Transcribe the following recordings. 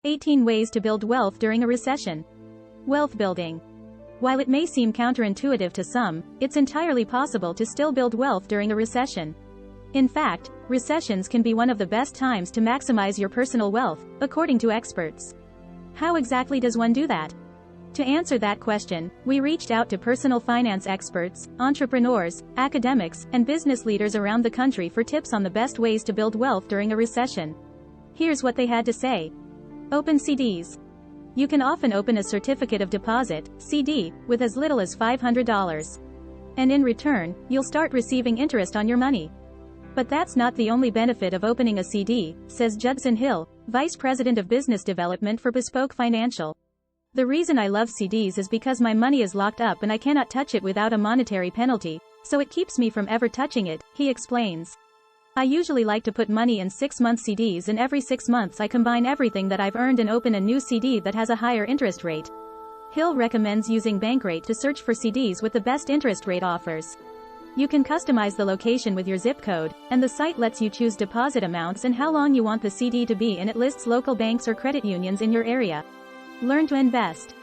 18 Ways to Build Wealth During a Recession. Wealth building. While it may seem counterintuitive to some, it's entirely possible to still build wealth during a recession. In fact, recessions can be one of the best times to maximize your personal wealth, according to experts. How exactly does one do that? To answer that question, we reached out to personal finance experts, entrepreneurs, academics, and business leaders around the country for tips on the best ways to build wealth during a recession. Here's what they had to say. Open CDs. You can often open a certificate of deposit, CD, with as little as $500. And in return, you'll start receiving interest on your money. But that's not the only benefit of opening a CD, says Judson Hill, Vice President of Business Development for Bespoke Financial. The reason I love CDs is because my money is locked up and I cannot touch it without a monetary penalty, so it keeps me from ever touching it, he explains. I usually like to put money in 6-month CDs, and every 6 months I combine everything that I've earned and open a new CD that has a higher interest rate. Hill recommends using Bankrate to search for CDs with the best interest rate offers. You can customize the location with your zip code, and the site lets you choose deposit amounts and how long you want the CD to be, and it lists local banks or credit unions in your area. Learn to invest.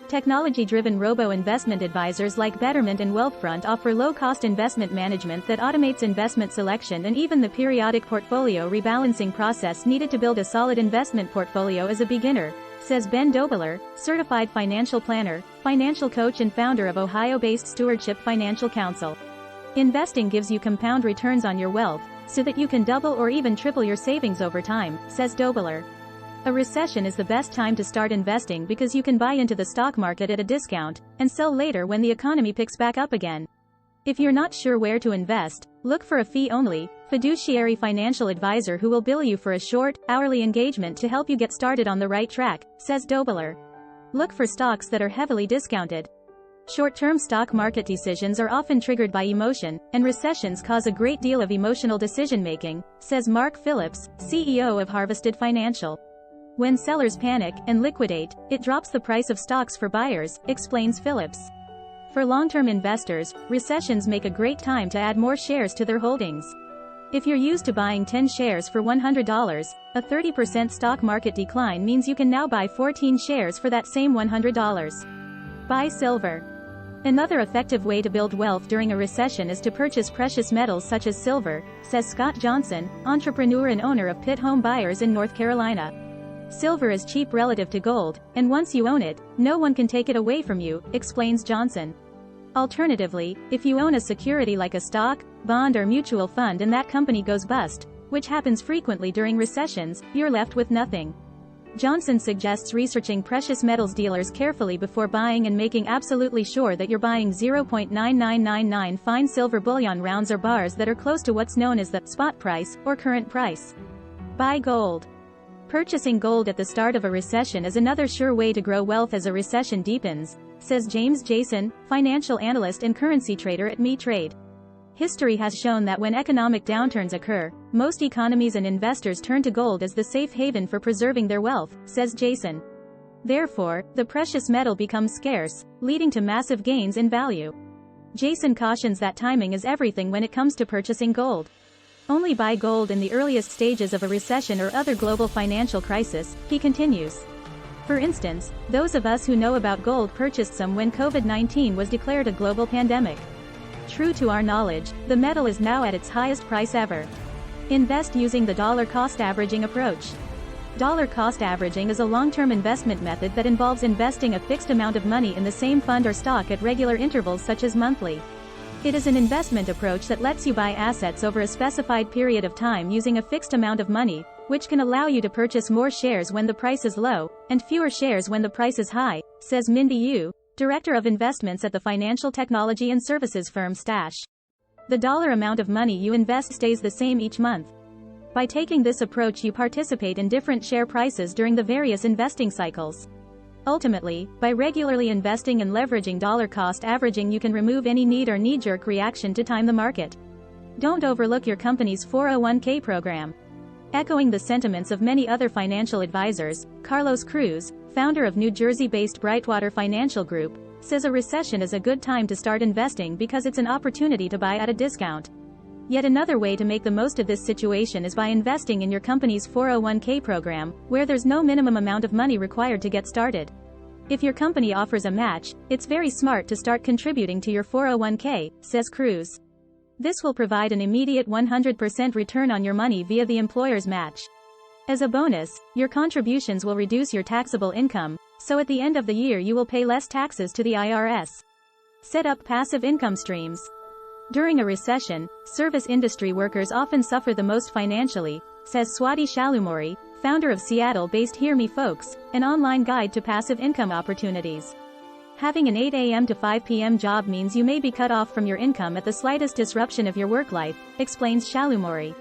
Technology-driven robo-investment advisors like Betterment and Wealthfront offer low-cost investment management that automates investment selection and even the periodic portfolio rebalancing process needed to build a solid investment portfolio as a beginner, says Ben Dobler, certified financial planner, financial coach and founder of Ohio-based Stewardship Financial Council. Investing gives you compound returns on your wealth, so that you can double or even triple your savings over time, says Dobler. A recession is the best time to start investing because you can buy into the stock market at a discount, and sell later when the economy picks back up again. If you're not sure where to invest, look for a fee-only, fiduciary financial advisor who will bill you for a short, hourly engagement to help you get started on the right track, says Dobler. Look for stocks that are heavily discounted. Short-term stock market decisions are often triggered by emotion, and recessions cause a great deal of emotional decision-making, says Mark Phillips, CEO of Harvested Financial. When sellers panic and liquidate, it drops the price of stocks for buyers, explains Phillips. For long-term investors, recessions make a great time to add more shares to their holdings. If you're used to buying 10 shares for $100, a 30% stock market decline means you can now buy 14 shares for that same $100. Buy silver. Another effective way to build wealth during a recession is to purchase precious metals such as silver, says Scott Johnson, entrepreneur and owner of Pitt Home Buyers in North Carolina. Silver is cheap relative to gold, and once you own it, no one can take it away from you, explains Johnson. Alternatively, if you own a security like a stock, bond or mutual fund and that company goes bust, which happens frequently during recessions, you're left with nothing. Johnson suggests researching precious metals dealers carefully before buying and making absolutely sure that you're buying 0.9999 fine silver bullion rounds or bars that are close to what's known as the spot price or current price. Buy gold. Purchasing gold at the start of a recession is another sure way to grow wealth as a recession deepens, says James Jason, financial analyst and currency trader at MeTrade. History has shown that when economic downturns occur, most economies and investors turn to gold as the safe haven for preserving their wealth, says Jason. Therefore, the precious metal becomes scarce, leading to massive gains in value. Jason cautions that timing is everything when it comes to purchasing gold. Only buy gold in the earliest stages of a recession or other global financial crisis, he continues. For instance, those of us who know about gold purchased some when COVID-19 was declared a global pandemic. True to our knowledge, the metal is now at its highest price ever. Invest using the dollar cost averaging approach. Dollar cost averaging is a long-term investment method that involves investing a fixed amount of money in the same fund or stock at regular intervals such as monthly. It is an investment approach that lets you buy assets over a specified period of time using a fixed amount of money, which can allow you to purchase more shares when the price is low, and fewer shares when the price is high, says Mindy Yu, Director of Investments at the financial technology and services firm Stash. The dollar amount of money you invest stays the same each month. By taking this approach, you participate in different share prices during the various investing cycles. Ultimately, by regularly investing and leveraging dollar cost averaging, you can remove any need or knee-jerk reaction to time the market. Don't overlook your company's 401k program. Echoing the sentiments of many other financial advisors, Carlos Cruz, founder of New Jersey-based Brightwater Financial Group, says a recession is a good time to start investing because it's an opportunity to buy at a discount. Yet another way to make the most of this situation is by investing in your company's 401k program, where there's no minimum amount of money required to get started. If your company offers a match, it's very smart to start contributing to your 401k, says Cruz. This will provide an immediate 100% return on your money via the employer's match. As a bonus, your contributions will reduce your taxable income, so at the end of the year you will pay less taxes to the IRS. Set up passive income streams. During a recession, service industry workers often suffer the most financially, says Swati Shalumori, founder of Seattle-based Hear Me Folks, an online guide to passive income opportunities. Having an 8 a.m. to 5 p.m. job means you may be cut off from your income at the slightest disruption of your work life, explains Shalumori.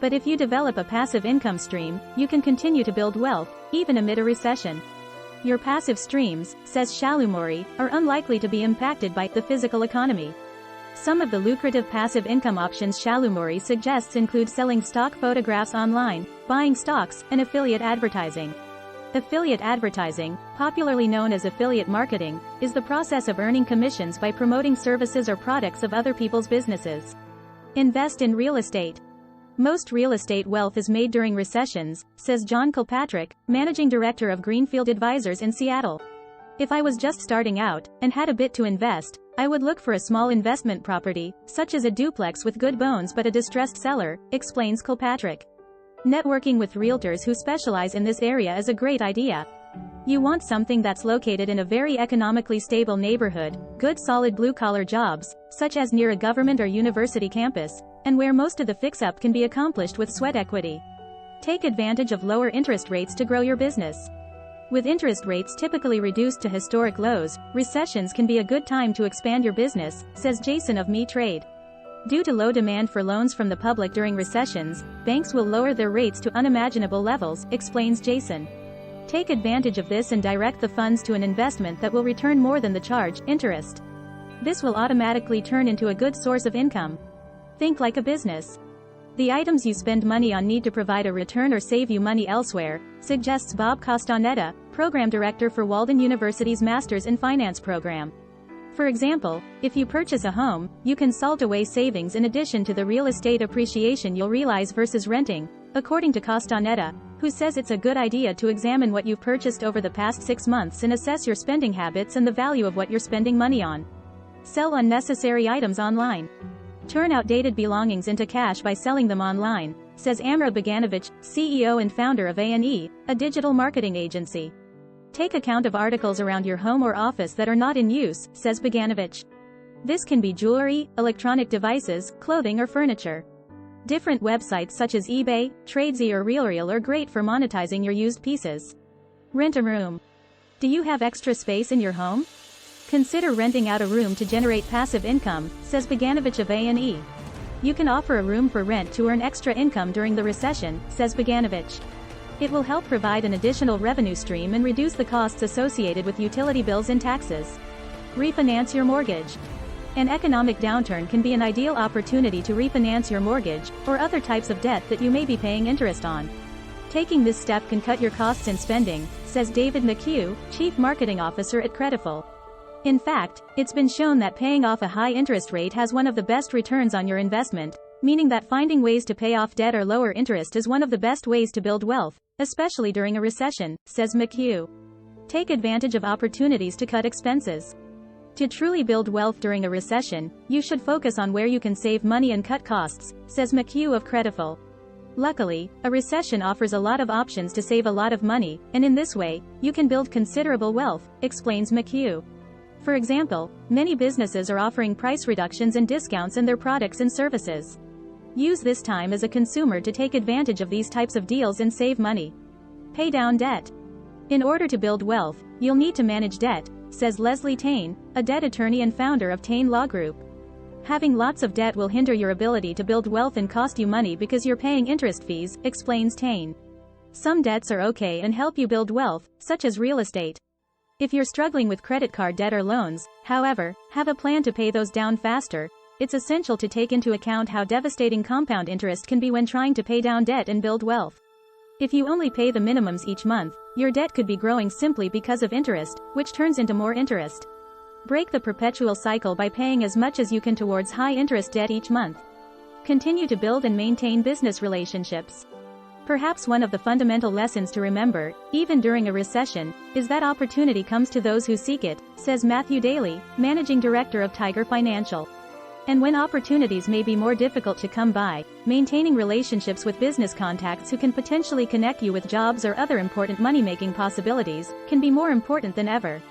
But if you develop a passive income stream, you can continue to build wealth, even amid a recession. Your passive streams, says Shalumori, are unlikely to be impacted by the physical economy. Some of the lucrative passive income options Shalumori suggests include selling stock photographs online, buying stocks, and affiliate advertising. Affiliate advertising, popularly known as affiliate marketing, is the process of earning commissions by promoting services or products of other people's businesses. Invest in real estate. Most real estate wealth is made during recessions, says John Kilpatrick, managing director of Greenfield Advisors in Seattle. If I was just starting out, and had a bit to invest, I would look for a small investment property, such as a duplex with good bones but a distressed seller, explains Kilpatrick. Networking with realtors who specialize in this area is a great idea. You want something that's located in a very economically stable neighborhood, good solid blue-collar jobs, such as near a government or university campus, and where most of the fix-up can be accomplished with sweat equity. Take advantage of lower interest rates to grow your business. With interest rates typically reduced to historic lows, recessions can be a good time to expand your business, says Jason of Me Trade. Due to low demand for loans from the public during recessions, banks will lower their rates to unimaginable levels, explains Jason. Take advantage of this and direct the funds to an investment that will return more than the charged interest. This will automatically turn into a good source of income. Think like a business. The items you spend money on need to provide a return or save you money elsewhere, suggests Bob Costanetta, program director for Walden University's Masters in Finance program. For example, if you purchase a home, you can salt away savings in addition to the real estate appreciation you'll realize versus renting, according to Costanetta, who says it's a good idea to examine what you've purchased over the past 6 months and assess your spending habits and the value of what you're spending money on. Sell unnecessary items online. Turn outdated belongings into cash by selling them online, says Amra Bogdanovich, CEO and founder of A&E, a digital marketing agency. Take account of articles around your home or office that are not in use, says Bogdanovich. This can be jewelry, electronic devices, clothing or furniture. Different websites such as eBay, Tradesy or RealReal are great for monetizing your used pieces. Rent a room. Do you have extra space in your home? Consider renting out a room to generate passive income, says Bogdanovich of A&E. You can offer a room for rent to earn extra income during the recession, says Bogdanovich. It will help provide an additional revenue stream and reduce the costs associated with utility bills and taxes. Refinance your mortgage. An economic downturn can be an ideal opportunity to refinance your mortgage, or other types of debt that you may be paying interest on. Taking this step can cut your costs in spending, says David McHugh, Chief Marketing Officer at Credital. In fact, it's been shown that paying off a high interest rate has one of the best returns on your investment, meaning that finding ways to pay off debt or lower interest is one of the best ways to build wealth, especially during a recession, says McHugh. Take advantage of opportunities to cut expenses. To truly build wealth during a recession, you should focus on where you can save money and cut costs, says McHugh of Credital. Luckily, a recession offers a lot of options to save a lot of money, and in this way, you can build considerable wealth, explains McHugh. For example, many businesses are offering price reductions and discounts in their products and services. Use this time as a consumer to take advantage of these types of deals and save money. Pay down debt. In order to build wealth, you'll need to manage debt, says Leslie Tain, a debt attorney and founder of Tain Law Group. Having lots of debt will hinder your ability to build wealth and cost you money because you're paying interest fees, explains Tain. Some debts are okay and help you build wealth, such as real estate. If you're struggling with credit card debt or loans, however, have a plan to pay those down faster. It's essential to take into account how devastating compound interest can be when trying to pay down debt and build wealth. If you only pay the minimums each month, your debt could be growing simply because of interest, which turns into more interest. Break the perpetual cycle by paying as much as you can towards high-interest debt each month. Continue to build and maintain business relationships. Perhaps one of the fundamental lessons to remember, even during a recession, is that opportunity comes to those who seek it, says Matthew Daly, Managing Director of Tiger Financial. And when opportunities may be more difficult to come by, maintaining relationships with business contacts who can potentially connect you with jobs or other important money-making possibilities can be more important than ever.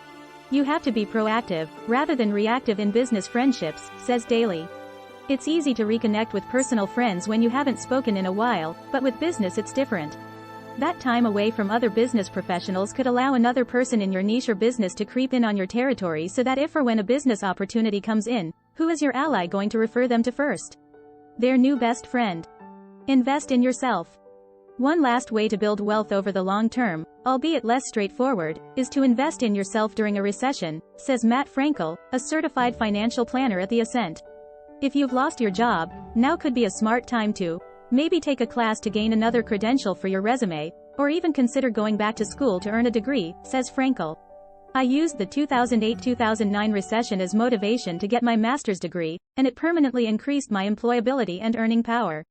You have to be proactive, rather than reactive in business friendships, says Daly. It's easy to reconnect with personal friends when you haven't spoken in a while, but with business it's different. That time away from other business professionals could allow another person in your niche or business to creep in on your territory, so that if or when a business opportunity comes in, who is your ally going to refer them to first? Their new best friend. Invest in yourself. One last way to build wealth over the long term, albeit less straightforward, is to invest in yourself during a recession, says Matt Frankel, a certified financial planner at the Ascent. If you've lost your job, now could be a smart time to maybe take a class to gain another credential for your resume, or even consider going back to school to earn a degree, says Frankel. I used the 2008-2009 recession as motivation to get my master's degree, and it permanently increased my employability and earning power.